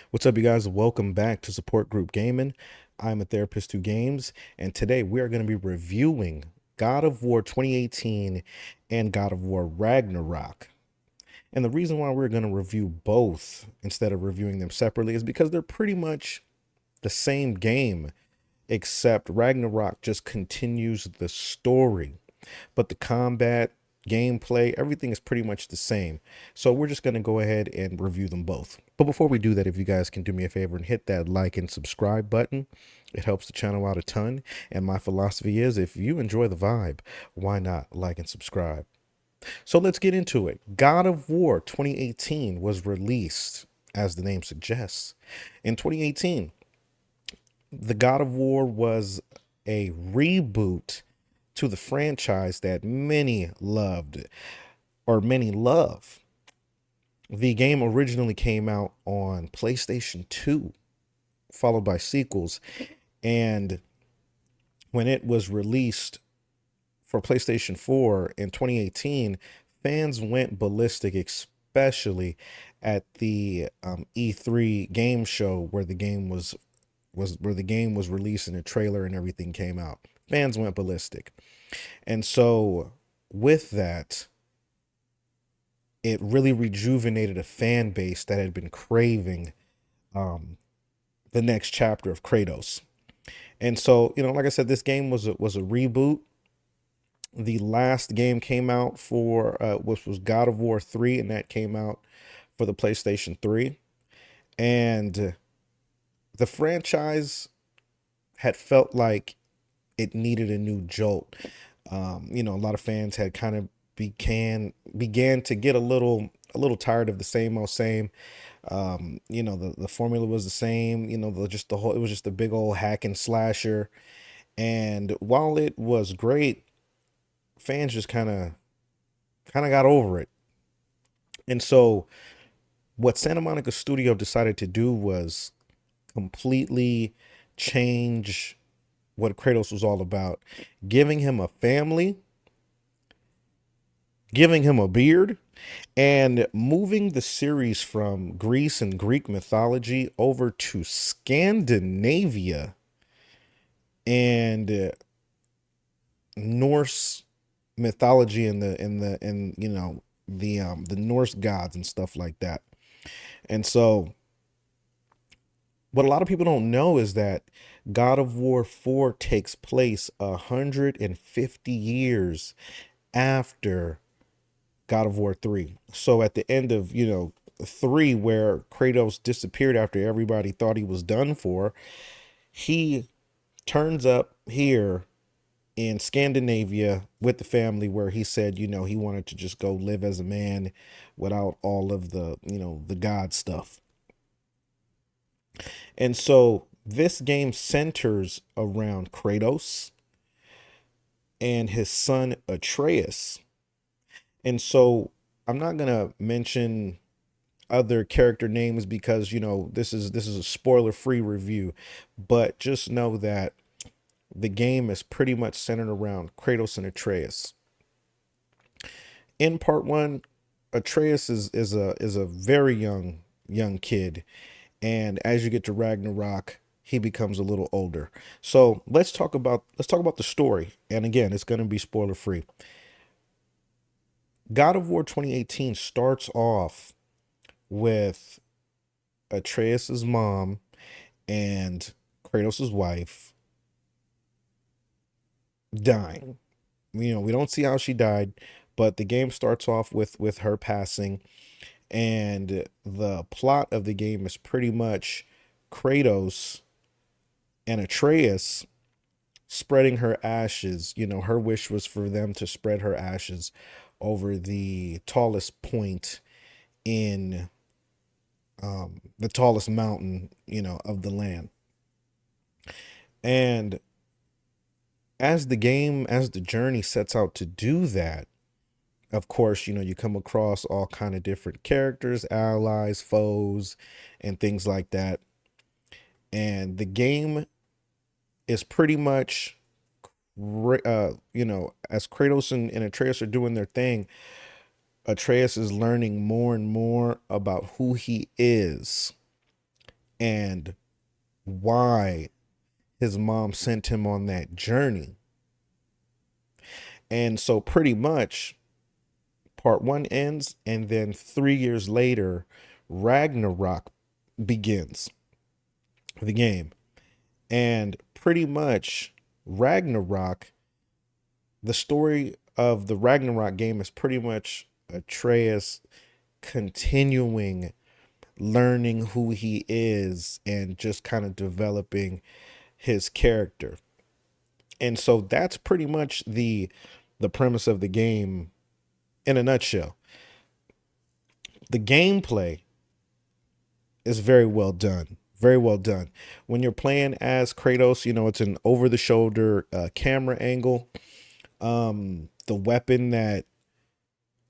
What's up, you guys? Welcome back to Support Group Gaming. I'm a therapist who games, and today we are going to be reviewing God of War 2018 and God of War Ragnarok. And the reason why we're going to review both instead of reviewing them separately is because they're pretty much the same game, except Ragnarok just continues the story. But the combat, gameplay, everything is pretty much the same. So we're just going to go ahead and review them both. But before we do that, if you guys can do me a favor and hit that like and subscribe button, it helps the channel out a ton. And my philosophy is if you enjoy the vibe, why not like and subscribe? So let's get into it. God of War 2018 was released, as the name suggests. In 2018, the God of War was a reboot to the franchise that many loved or many love. The game originally came out on PlayStation 2, followed by sequels. And when it was released for PlayStation 4 in 2018, fans went ballistic, especially at the E3 game show where the game was released and the trailer and everything came out. Fans went ballistic. And so with that, it really rejuvenated a fan base that had been craving um, the next chapter of Kratos. And so, like I said, this game was a reboot. The last game came out for which was God of War 3, and that came out for the PlayStation 3. And the franchise had felt like it needed a new jolt. A lot of fans had kind of began to get a little tired of the same old same. The formula was the same. Just the whole it was just a big old hack and slasher. And while it was great, fans just kind of got over it. And so what Santa Monica Studio decided to do was completely change what Kratos was all about, giving him a family, giving him a beard, and moving the series from Greece and Greek mythology over to Scandinavia and Norse mythology and the Norse gods and stuff like that. And so what a lot of people don't know is that God of War 4 takes place 150 years after God of War 3. So at the end of, 3, where Kratos disappeared after everybody thought he was done for, he turns up here in Scandinavia with the family where he said, he wanted to just go live as a man without all of the God stuff. And so this game centers around Kratos and his son Atreus. And so I'm not going to mention other character names because this is a spoiler free review, but just know that the game is pretty much centered around Kratos and Atreus. In part 1, Atreus is a very young kid, and as you get to Ragnarok, he becomes a little older. So let's talk about the story. And again, it's going to be spoiler free. God of War 2018 starts off with Atreus's mom and Kratos' wife dying. We don't see how she died, but the game starts off with her passing, and the plot of the game is pretty much Kratos and Atreus spreading her ashes. Her wish was for them to spread her ashes over the tallest point in the tallest mountain, of the land. And as the journey sets out to do that, of course, you come across all kind of different characters, allies, foes, and things like that. And the game is pretty much, as Kratos and Atreus are doing their thing, Atreus is learning more and more about who he is and why his mom sent him on that journey. And so pretty much part one ends, and then 3 years later, Ragnarok begins, the game. And pretty much Ragnarok, the story of the Ragnarok game is pretty much Atreus continuing learning who he is and just kind of developing his character. And so that's pretty much the premise of the game in a nutshell. The gameplay is very well done. Very well done. When you're playing as Kratos, it's an over the shoulder camera angle. The weapon that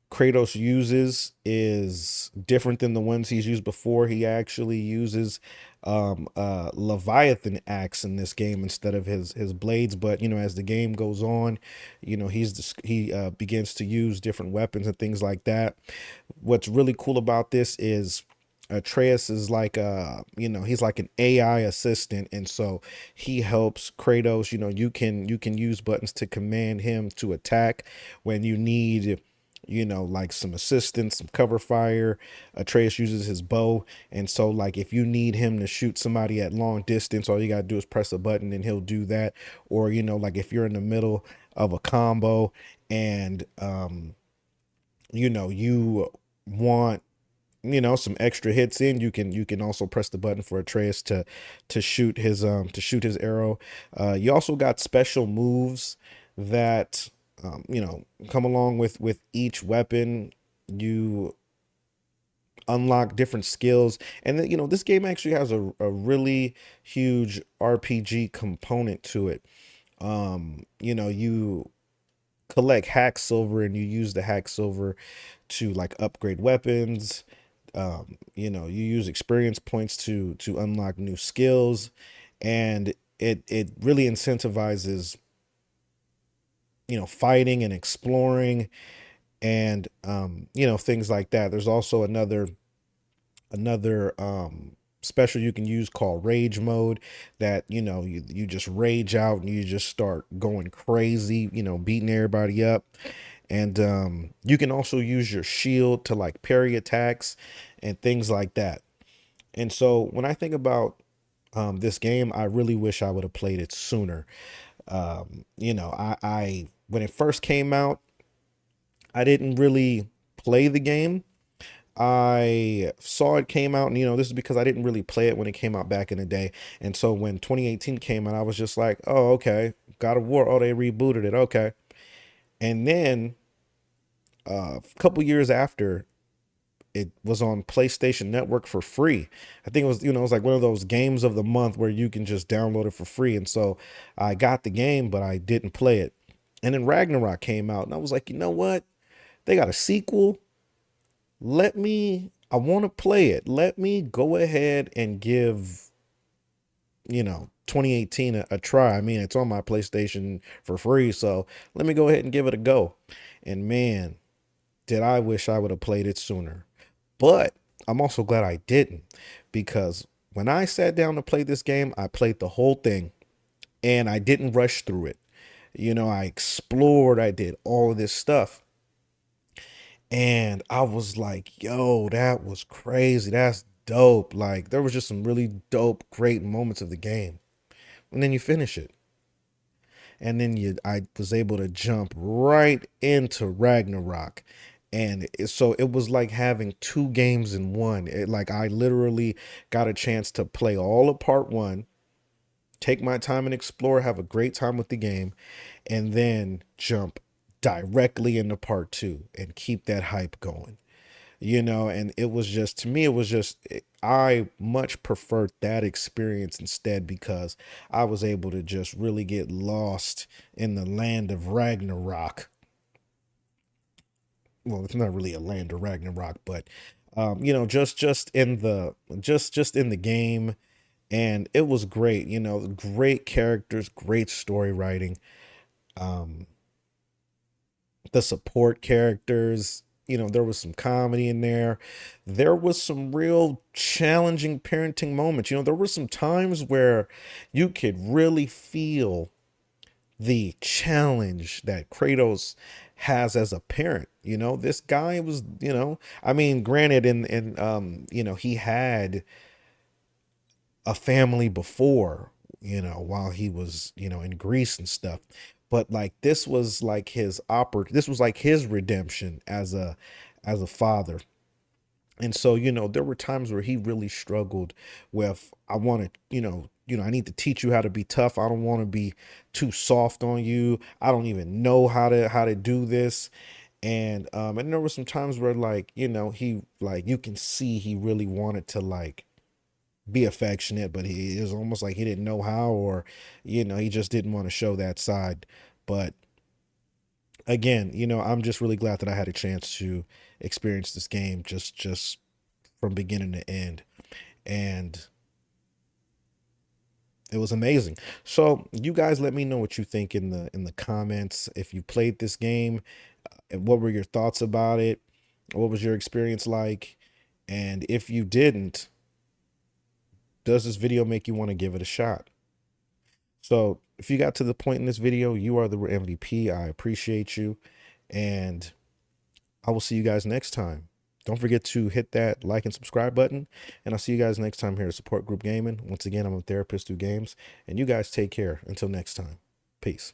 Kratos uses is different than the ones he's used before. He actually uses Leviathan axe in this game instead of his blades. But as the game goes on, he begins to use different weapons and things like that. What's really cool about this is Atreus is like he's like an AI assistant, and so he helps Kratos. You can use buttons to command him to attack when you need like some assistance, some cover fire. Atreus uses his bow, and so like if you need him to shoot somebody at long distance, all you gotta do is press a button and he'll do that. Or like if you're in the middle of a combo and you want some extra hits in, you can also press the button for Atreus to shoot his arrow. You also got special moves that come along with each weapon. You unlock different skills, and then this game actually has a really huge RPG component to it. You collect hack silver, and you use the hack silver to like upgrade weapons. You use experience points to unlock new skills, and it really incentivizes fighting and exploring, and things like that. There's also another special you can use called rage mode, that you just rage out and you just start going crazy, beating everybody up. And you can also use your shield to like parry attacks and things like that. And so when I think about this game, I really wish I would have played it sooner. I when it first came out, I didn't really play the game. I saw it came out, and this is because I didn't really play it when it came out back in the day. And so when 2018 came out, I was just like, oh, okay, God of War. Oh, they rebooted it. Okay. And then a couple years after, it was on PlayStation Network for free. I think it was like one of those games of the month where you can just download it for free. And so I got the game, but I didn't play it. And then Ragnarok came out, and I was like, you know what? They got a sequel. I want to play it. Let me go ahead and give, 2018 a try. I mean, it's on my PlayStation for free, so let me go ahead and give it a go. And man, did I wish I would have played it sooner. But I'm also glad I didn't, because when I sat down to play this game, I played the whole thing and I didn't rush through it. I explored, I did all of this stuff. And I was like, yo, that was crazy. That's dope. Like, there was just some really dope, great moments of the game. And then you finish it. And then I was able to jump right into Ragnarok. And so it was like having two games in one. Like, I literally got a chance to play all of part one, take my time and explore, have a great time with the game, and then jump directly into part two and keep that hype going. And it was just, to me, it was just, I much preferred that experience instead, because I was able to just really get lost in the land of Ragnarok. Well, it's not really a land of Ragnarok, but just in the game. And it was great. Great characters, great story writing. um the support characters, there was some comedy in there. There was some real challenging parenting moments. There were some times where you could really feel the challenge that Kratos has as a parent. This guy was, I mean, granted, he had a family before, while he was, in Greece and stuff. But like this was like his redemption as a father. And so, there were times where he really struggled with, I want to, I need to teach you how to be tough. I don't want to be too soft on you. I don't even know how to do this. And there were some times where like, he like you can see he really wanted to like be affectionate, but it was almost like he didn't know how, or he just didn't want to show that side. But again, I'm just really glad that I had a chance to experience this game just from beginning to end. And it was amazing. So you guys let me know what you think in the comments. If you played this game, and what were your thoughts about it? What was your experience like? And if you didn't, does this video make you want to give it a shot? So if you got to the point in this video, you are the MVP. I appreciate you. And I will see you guys next time. Don't forget to hit that like and subscribe button. And I'll see you guys next time here at Support Group Gaming. Once again, I'm a therapist through games. And you guys take care. Until next time. Peace.